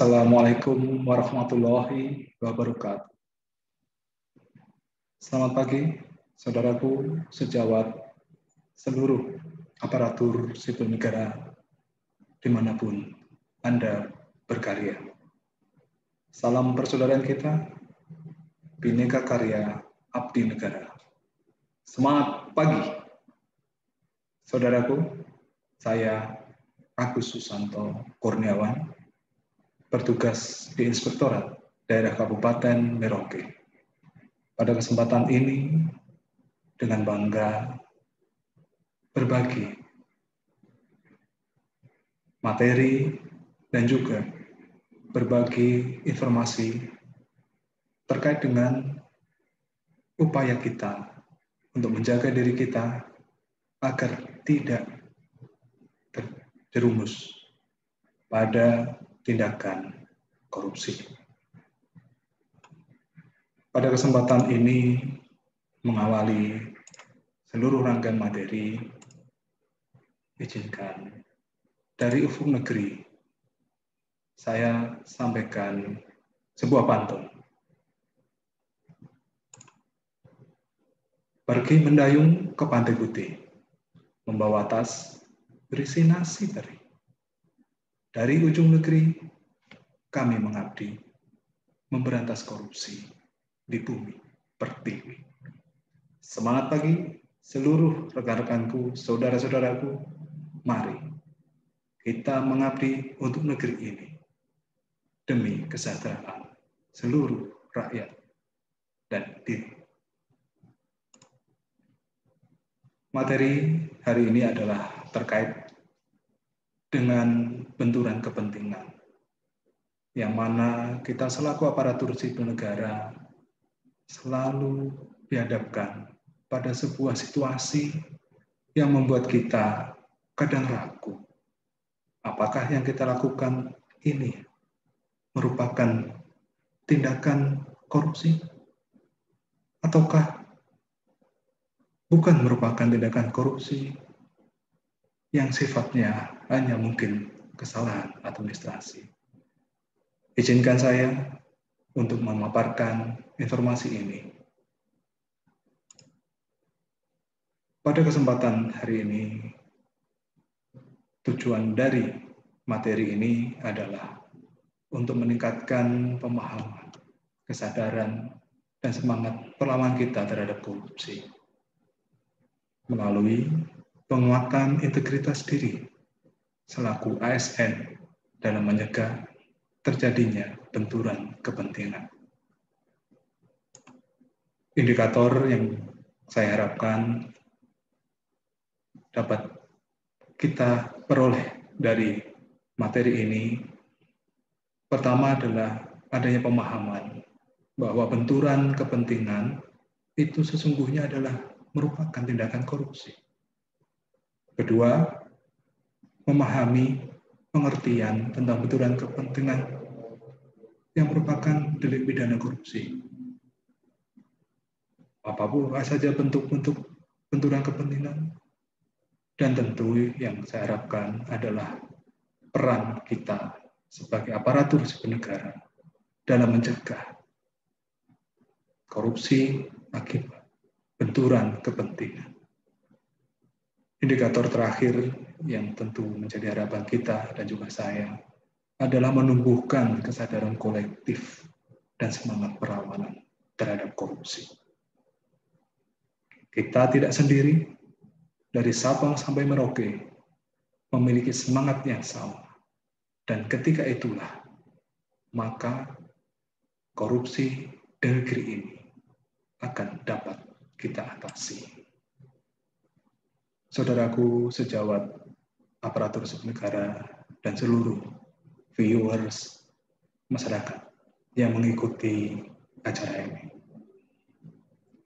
Assalamualaikum warahmatullahi wabarakatuh. Selamat pagi, saudaraku sejawat seluruh aparatur sipil negara dimanapun Anda berkarya. Salam persaudaraan kita, Bhinneka Karya Abdi Negara. Semangat pagi, saudaraku. Saya Agus Susanto Kurniawan, bertugas di Inspektorat Daerah Kabupaten Merauke. Pada kesempatan ini, dengan bangga berbagi materi dan juga berbagi informasi terkait dengan upaya kita untuk menjaga diri kita agar tidak terjerumus pada tindakan korupsi. Pada kesempatan ini, mengawali seluruh rangkaian materi, izinkan dari Ufuk Negeri, saya sampaikan sebuah pantun. Pergi mendayung ke Pantai Putih, membawa tas berisi nasi teri. Dari ujung negeri, kami mengabdi, memberantas korupsi di bumi pertiwi. Semangat pagi, seluruh rekan-rekanku, saudara-saudaraku, mari kita mengabdi untuk negeri ini demi kesejahteraan seluruh rakyat dan diri. Materi hari ini adalah terkait dengan benturan kepentingan, yang mana kita selaku aparatur sipil negara selalu dihadapkan pada sebuah situasi yang membuat kita kadang ragu. Apakah yang kita lakukan ini merupakan tindakan korupsi? Ataukah bukan merupakan tindakan korupsi yang sifatnya hanya mungkin kesalahan administrasi? Izinkan saya untuk memaparkan informasi ini. Pada kesempatan hari ini, tujuan dari materi ini adalah untuk meningkatkan pemahaman, kesadaran, dan semangat perlawanan kita terhadap korupsi melalui penguatan integritas diri selaku ASN dalam mencegah terjadinya benturan kepentingan. Indikator yang saya harapkan dapat kita peroleh dari materi ini, pertama adalah adanya pemahaman bahwa benturan kepentingan itu sesungguhnya adalah merupakan tindakan korupsi. Kedua, memahami pengertian tentang benturan kepentingan yang merupakan delik pidana korupsi. Apapun saja bentuk-bentuk benturan kepentingan, dan tentu yang saya harapkan adalah peran kita sebagai aparatur sipil negara dalam mencegah korupsi akibat benturan kepentingan. Indikator terakhir yang tentu menjadi harapan kita dan juga saya adalah menumbuhkan kesadaran kolektif dan semangat perlawanan terhadap korupsi. Kita tidak sendiri, dari Sabang sampai Merauke memiliki semangat yang sama, dan ketika itulah maka korupsi di negeri ini akan dapat kita atasi. Saudaraku sejawat aparatur sipil negara dan seluruh viewers masyarakat yang mengikuti acara ini.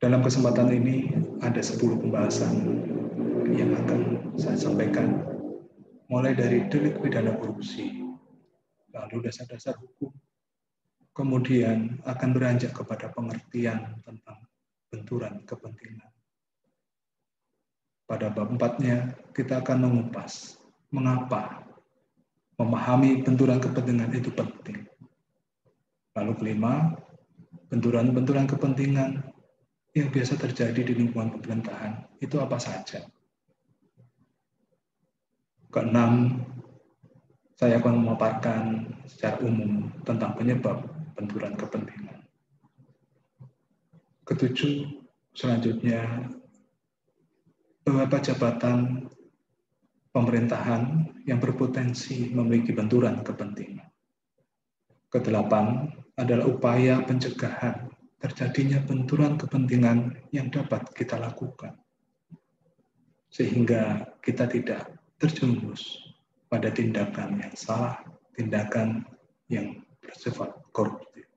Dalam kesempatan ini ada 10 pembahasan yang akan saya sampaikan, mulai dari delik pidana korupsi, lalu dasar-dasar hukum, kemudian akan beranjak kepada pengertian tentang benturan kepentingan. Pada bab 4-nya, kita akan mengupas mengapa Memahami benturan kepentingan itu penting. Lalu kelima, benturan-benturan kepentingan yang biasa terjadi di lingkungan pemerintahan itu apa saja? Keenam, saya akan memaparkan secara umum tentang penyebab benturan kepentingan. Ketujuh, selanjutnya, beberapa jabatan pemerintahan yang berpotensi memiliki benturan kepentingan. Kedelapan adalah upaya pencegahan terjadinya benturan kepentingan yang dapat kita lakukan, sehingga kita tidak terjerumus pada tindakan yang salah, tindakan yang bersifat koruptif.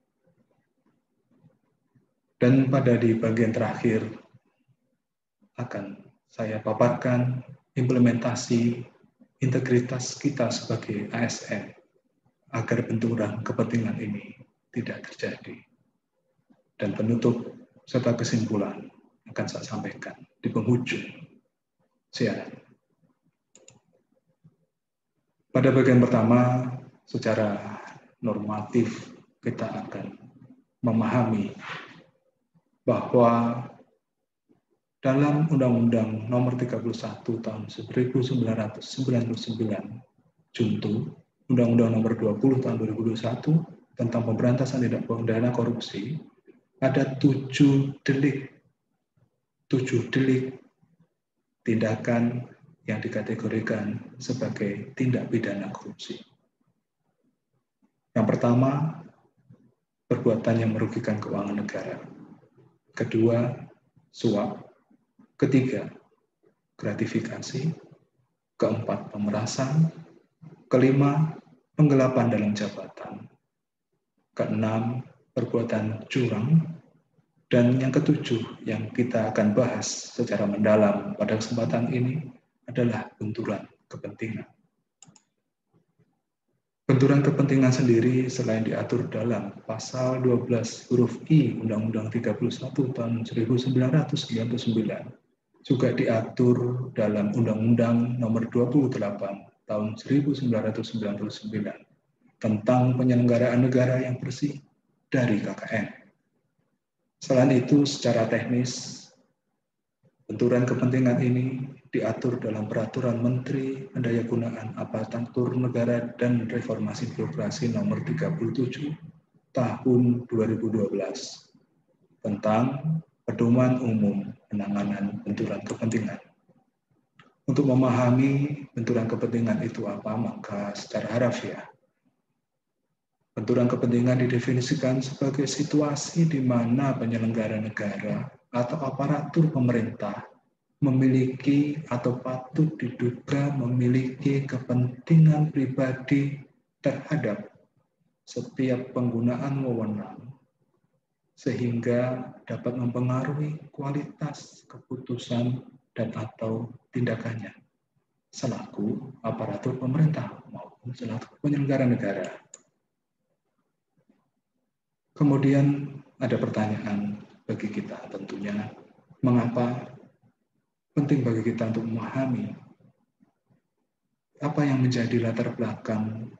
Dan pada di bagian terakhir akan saya paparkan implementasi integritas kita sebagai ASN agar benturan kepentingan ini tidak terjadi. Dan penutup serta kesimpulan akan saya sampaikan di penghujung siaran. Pada bagian pertama, secara normatif kita akan memahami bahwa dalam Undang-Undang Nomor 31 Tahun 1999 Junto, Undang-Undang Nomor 20 Tahun 2021 tentang pemberantasan tindak pidana korupsi, ada 7 delik tindakan yang dikategorikan sebagai tindak pidana korupsi. Yang pertama, perbuatan yang merugikan keuangan negara. Kedua, suap. Ketiga, gratifikasi. Keempat, pemerasan. Kelima, penggelapan dalam jabatan. Keenam, perbuatan curang. Dan yang ketujuh yang kita akan bahas secara mendalam pada kesempatan ini adalah benturan kepentingan. Benturan kepentingan sendiri selain diatur dalam pasal 12 huruf I Undang-Undang 31 tahun 1999, juga diatur dalam Undang-Undang Nomor 28 tahun 1999 tentang penyelenggaraan negara yang bersih dari KKN. Selain itu, secara teknis, benturan kepentingan ini diatur dalam Peraturan Menteri Pendayagunaan Aparatur Negara dan Reformasi Birokrasi Nomor 37 Tahun 2012 tentang Pedoman Umum Penanganan Benturan Kepentingan. Untuk memahami benturan kepentingan itu apa, maka secara harafiah, benturan kepentingan didefinisikan sebagai situasi di mana penyelenggara negara atau aparatur pemerintah memiliki atau patut diduga memiliki kepentingan pribadi terhadap setiap penggunaan wewenang, sehingga dapat mempengaruhi kualitas keputusan dan atau tindakannya selaku aparatur pemerintah maupun selaku penyelenggara negara. Kemudian ada pertanyaan bagi kita tentunya, mengapa penting bagi kita untuk memahami apa yang menjadi latar belakang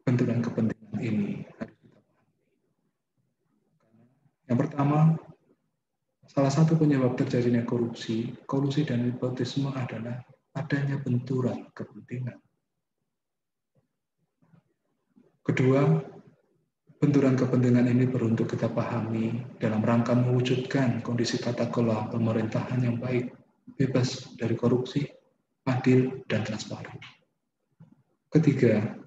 benturan kepentingan ini harus kita pahami. Yang pertama, salah satu penyebab terjadinya korupsi dan nepotisme adalah adanya benturan kepentingan. Kedua, benturan kepentingan ini perlu untuk kita pahami dalam rangka mewujudkan kondisi tata kelola pemerintahan yang baik, bebas dari korupsi, adil, dan transparan. Ketiga,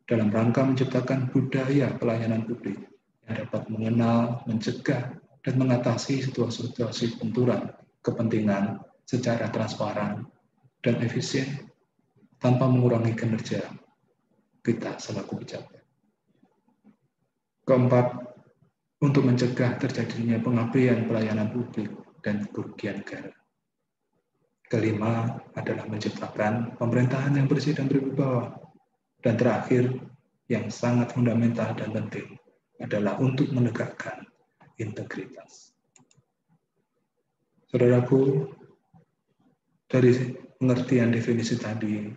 dalam rangka menciptakan budaya pelayanan publik yang dapat mengenal, mencegah, dan mengatasi situasi-situasi benturan kepentingan secara transparan dan efisien tanpa mengurangi kinerja kita selaku pejabat. Keempat, untuk mencegah terjadinya pengabaian pelayanan publik dan kerugian negara. Kelima adalah menciptakan pemerintahan yang bersih dan berwibawa. Dan terakhir, yang sangat fundamental dan penting adalah untuk menegakkan integritas. Saudaraku, dari pengertian definisi tadi,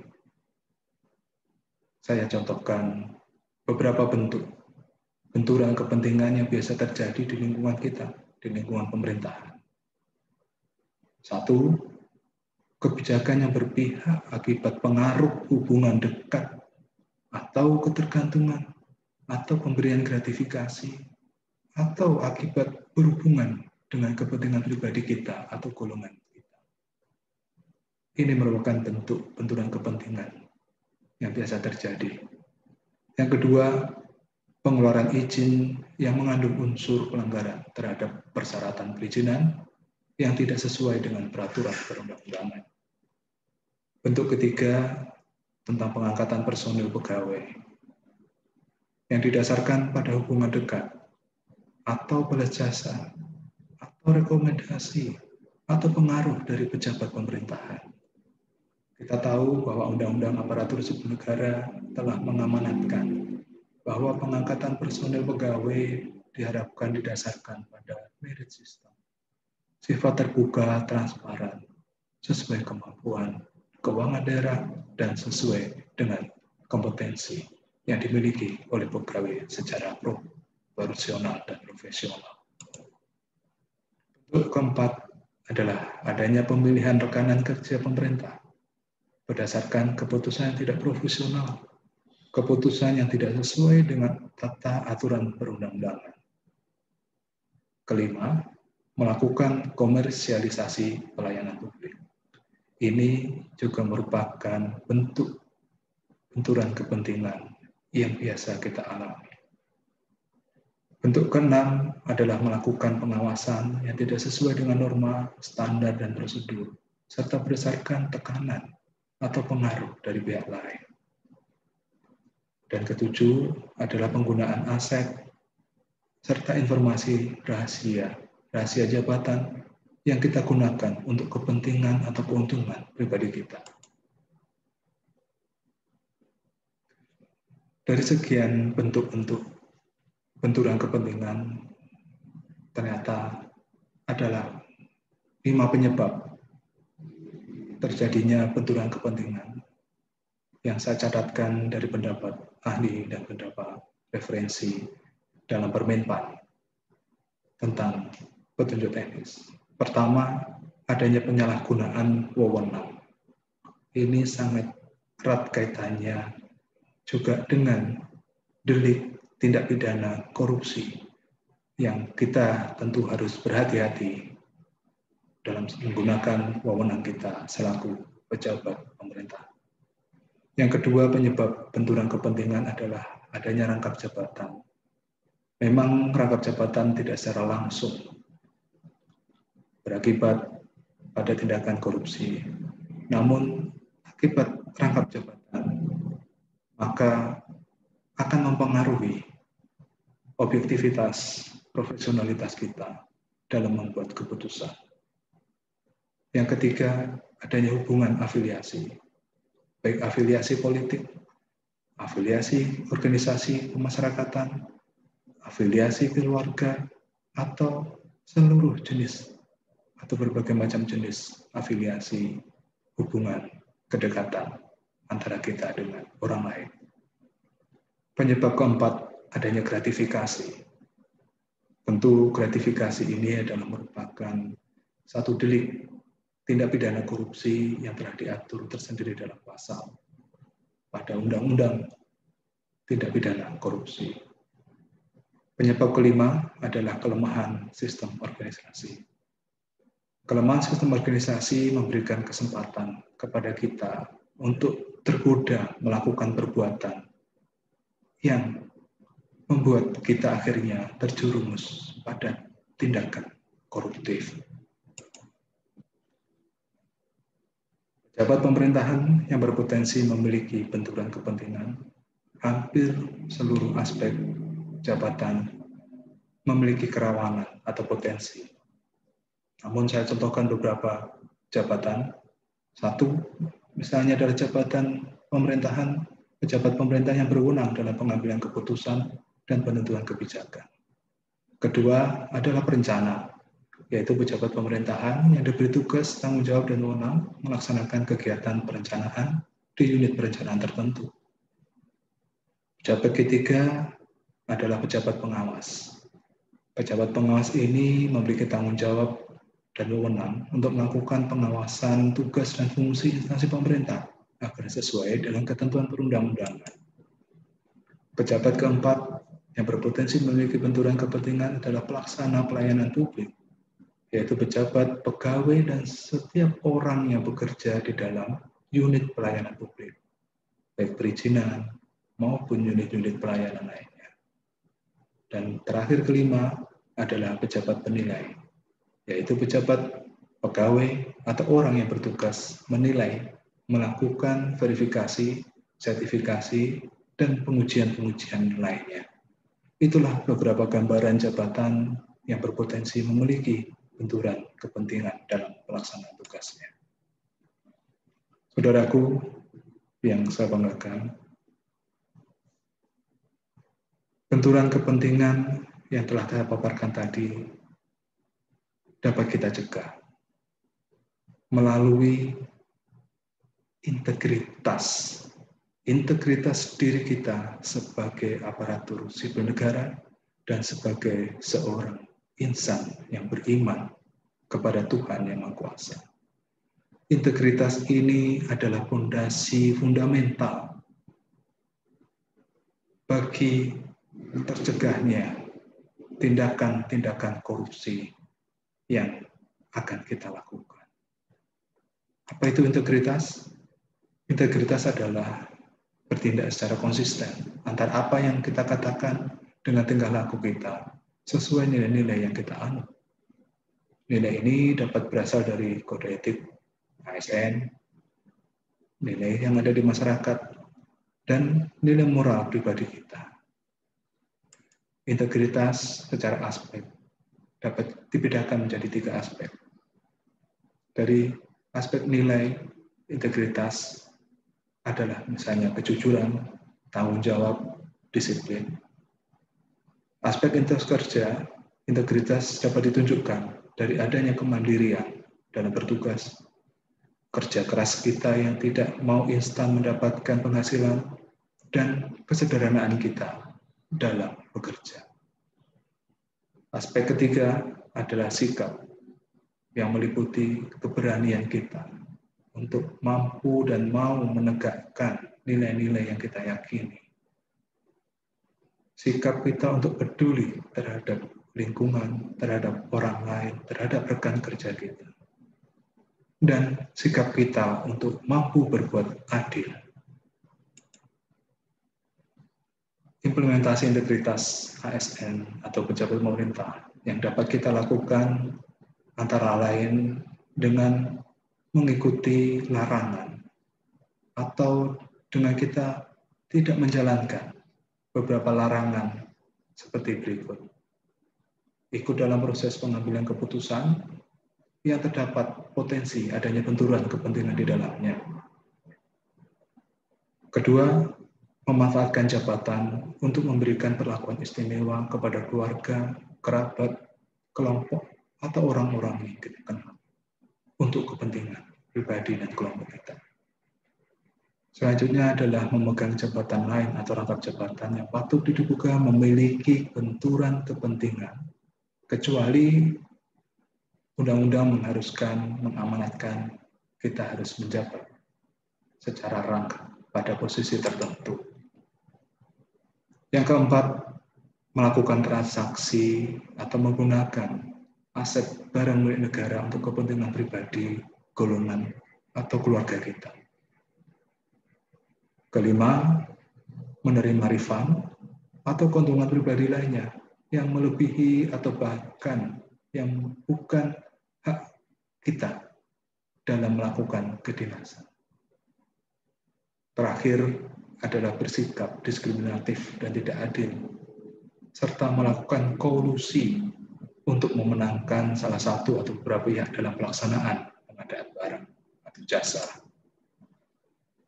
Saya contohkan beberapa bentuk benturan kepentingan yang biasa terjadi di lingkungan kita, di lingkungan pemerintahan. 1, kebijakan yang berpihak akibat pengaruh hubungan dekat atau ketergantungan atau pemberian gratifikasi atau akibat berhubungan dengan kepentingan pribadi kita atau golongan kita. Ini merupakan bentuk benturan kepentingan yang biasa terjadi. Yang kedua, pengeluaran izin yang mengandung unsur pelanggaran terhadap persyaratan perizinan yang tidak sesuai dengan peraturan perundang-undangan. Bentuk ketiga, tentang pengangkatan personil pegawai yang didasarkan pada hubungan dekat atau balas jasa atau rekomendasi atau pengaruh dari pejabat pemerintahan. Kita tahu bahwa Undang-Undang Aparatur Sipil Negara telah mengamanatkan bahwa pengangkatan personil pegawai diharapkan didasarkan pada merit system, sifat terbuka, transparan, sesuai kemampuan keuangan daerah, dan sesuai dengan kompetensi yang dimiliki oleh pegawai secara proporsional dan profesional. Bentuk keempat adalah adanya pemilihan rekanan kerja pemerintah berdasarkan keputusan yang tidak profesional, keputusan yang tidak sesuai dengan tata aturan perundang-undangan. Kelima, melakukan komersialisasi pelayanan publik. Ini juga merupakan bentuk benturan kepentingan yang biasa kita alami. Bentuk keenam adalah melakukan pengawasan yang tidak sesuai dengan norma, standar, dan prosedur, serta berdasarkan tekanan atau pengaruh dari pihak lain. Dan ketujuh adalah penggunaan aset serta informasi rahasia jabatan yang kita gunakan untuk kepentingan atau keuntungan pribadi kita. Dari sekian bentuk-bentuk benturan kepentingan, ternyata adalah 5 penyebab terjadinya benturan kepentingan yang saya catatkan dari pendapat ahli dan pendapat referensi dalam Permenpan tentang petunjuk teknis. Pertama, adanya penyalahgunaan wewenang. Ini sangat erat kaitannya juga dengan delik tindak pidana korupsi yang kita tentu harus berhati-hati dalam menggunakan wewenang kita selaku pejabat pemerintah. Yang kedua, penyebab benturan kepentingan adalah adanya rangkap jabatan. Memang rangkap jabatan tidak secara langsung berakibat pada tindakan korupsi. Namun, akibat rangkap jabatan, maka akan mempengaruhi objektivitas, profesionalitas kita dalam membuat keputusan. Yang ketiga, adanya hubungan afiliasi, baik afiliasi politik, afiliasi organisasi pemasyarakatan, afiliasi keluarga, atau seluruh jenis atau berbagai macam jenis afiliasi hubungan kedekatan antara kita dengan orang lain. Penyebab keempat, adanya gratifikasi. Tentu gratifikasi ini adalah merupakan satu delik tindak pidana korupsi yang telah diatur tersendiri dalam pasal pada Undang-Undang Tindak Pidana Korupsi. Penyebab kelima adalah kelemahan sistem organisasi. Kelemahan sistem organisasi memberikan kesempatan kepada kita untuk tergoda melakukan perbuatan yang membuat kita akhirnya terjerumus pada tindakan koruptif. Pejabat pemerintahan yang berpotensi memiliki benturan kepentingan, hampir seluruh aspek jabatan memiliki kerawanan atau potensi. Namun saya contohkan beberapa jabatan. Satu, misalnya adalah jabatan pemerintahan, pejabat pemerintah yang berwenang dalam pengambilan keputusan dan penentuan kebijakan. Kedua adalah perencana, yaitu pejabat pemerintahan yang diberi tugas, tanggung jawab, dan wewenang melaksanakan kegiatan perencanaan di unit perencanaan tertentu. Pejabat ketiga adalah pejabat pengawas. Pejabat pengawas ini memiliki tanggung jawab dan wewenang untuk melakukan pengawasan tugas dan fungsi instansi pemerintah agar sesuai dengan ketentuan perundang-undangan. Pejabat keempat yang berpotensi memiliki benturan kepentingan adalah pelaksana pelayanan publik, yaitu pejabat, pegawai, dan setiap orang yang bekerja di dalam unit pelayanan publik, baik perizinan maupun unit-unit pelayanan lainnya. Dan terakhir kelima adalah pejabat penilai, yaitu pejabat, pegawai, atau orang yang bertugas menilai, melakukan verifikasi, sertifikasi, dan pengujian-pengujian lainnya. Itulah beberapa gambaran jabatan yang berpotensi memiliki benturan kepentingan dalam pelaksanaan tugasnya. Saudaraku yang saya banggakan, benturan kepentingan yang telah saya paparkan tadi dapat kita cegah melalui integritas diri kita sebagai aparatur sipil negara dan sebagai seorang insan yang beriman kepada Tuhan Yang Maha Kuasa. Integritas ini adalah fondasi fundamental bagi tercegahnya tindakan-tindakan korupsi yang akan kita lakukan. Apa itu integritas? Integritas adalah bertindak secara konsisten antara apa yang kita katakan dengan tingkah laku kita sesuai nilai-nilai yang kita anut. Nilai ini dapat berasal dari kode etik ASN, nilai yang ada di masyarakat, dan nilai moral pribadi kita. Integritas secara aspek dapat dibedakan menjadi 3 aspek. Dari aspek nilai, integritas adalah misalnya kejujuran, tanggung jawab, disiplin. Aspek integritas dapat ditunjukkan dari adanya kemandirian dalam bertugas, kerja keras kita yang tidak mau instan mendapatkan penghasilan, dan kesederhanaan kita dalam bekerja. Aspek ketiga adalah sikap yang meliputi keberanian kita untuk mampu dan mau menegakkan nilai-nilai yang kita yakini. Sikap kita untuk peduli terhadap lingkungan, terhadap orang lain, terhadap rekan kerja kita. Dan sikap kita untuk mampu berbuat adil. Implementasi integritas ASN atau pejabat pemerintah yang dapat kita lakukan antara lain dengan mengikuti larangan atau dengan kita tidak menjalankan beberapa larangan seperti berikut. Ikut dalam proses pengambilan keputusan yang terdapat potensi adanya benturan kepentingan di dalamnya. Kedua, memanfaatkan jabatan untuk memberikan perlakuan istimewa kepada keluarga, kerabat, kelompok, atau orang-orang yang kita kenal untuk kepentingan pribadi dan kelompok kita. Selanjutnya adalah memegang jabatan lain atau rangkap jabatan yang patut diduga memiliki benturan kepentingan, kecuali undang-undang mengharuskan, mengamanatkan kita harus menjabat secara rangkap pada posisi tertentu. Yang keempat, melakukan transaksi atau menggunakan aset barang milik negara untuk kepentingan pribadi, golongan, atau keluarga kita. Kelima, menerima refund atau keuntungan pribadi lainnya yang melebihi atau bahkan yang bukan hak kita dalam melakukan kedinasan. Terakhir adalah bersikap diskriminatif dan tidak adil, serta melakukan kolusi untuk memenangkan salah satu atau beberapa pihak dalam pelaksanaan pengadaan barang atau jasa.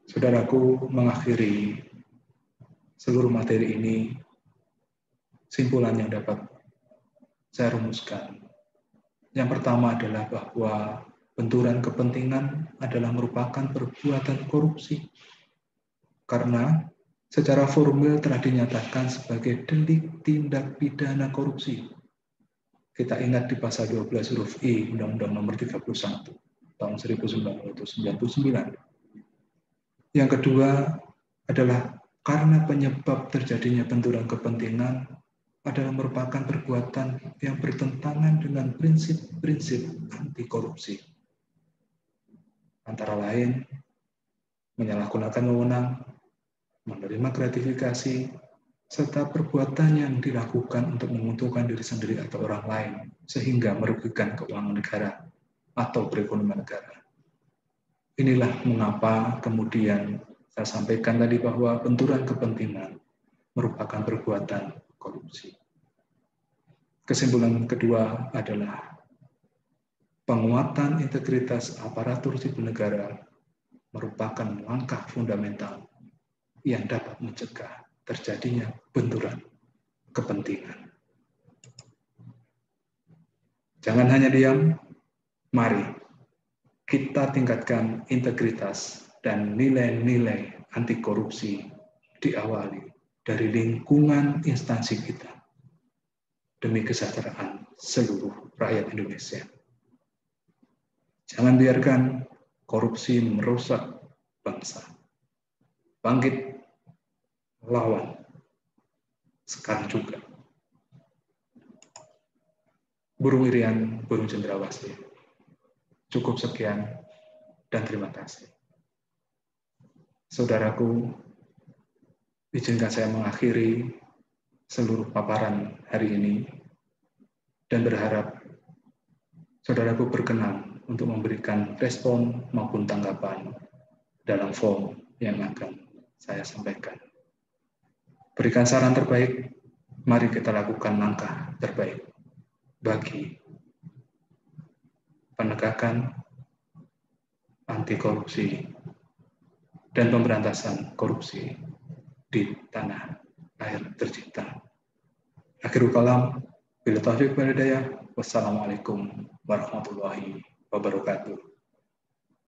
Saudaraku, mengakhiri seluruh materi ini, simpulan yang dapat saya rumuskan. Yang pertama adalah bahwa benturan kepentingan adalah merupakan perbuatan korupsi. Karena secara formal telah dinyatakan sebagai delik tindak pidana korupsi. Kita ingat di pasal 12 huruf I Undang-Undang Nomor 31 tahun 1999. Yang kedua adalah karena penyebab terjadinya benturan kepentingan adalah merupakan perbuatan yang bertentangan dengan prinsip-prinsip anti korupsi. Antara lain, menyalahgunakan wewenang, menerima gratifikasi, serta perbuatan yang dilakukan untuk menguntungkan diri sendiri atau orang lain, sehingga merugikan keuangan negara atau perekonomian negara. Inilah mengapa kemudian saya sampaikan tadi bahwa benturan kepentingan merupakan perbuatan korupsi. Kesimpulan kedua adalah penguatan integritas aparatur sipil negara merupakan langkah fundamental yang dapat mencegah terjadinya benturan kepentingan. Jangan hanya diam, mari kita tingkatkan integritas dan nilai-nilai anti korupsi diawali dari lingkungan instansi kita demi kesejahteraan seluruh rakyat Indonesia. Jangan biarkan korupsi merusak bangsa. Bangkit, lawan, sekarang juga. Burung Irian, burung cendrawasih. Cukup sekian dan terima kasih. Saudaraku, izinkan saya mengakhiri seluruh paparan hari ini dan berharap saudaraku berkenan untuk memberikan respon maupun tanggapan dalam form yang akan saya sampaikan. Berikan saran terbaik, mari kita lakukan langkah terbaik bagi penegakan anti korupsi dan pemberantasan korupsi di tanah air tercinta. Akhirul kalam, bila taufiq wal hidayah, wassalamualaikum warahmatullahi wabarakatuh.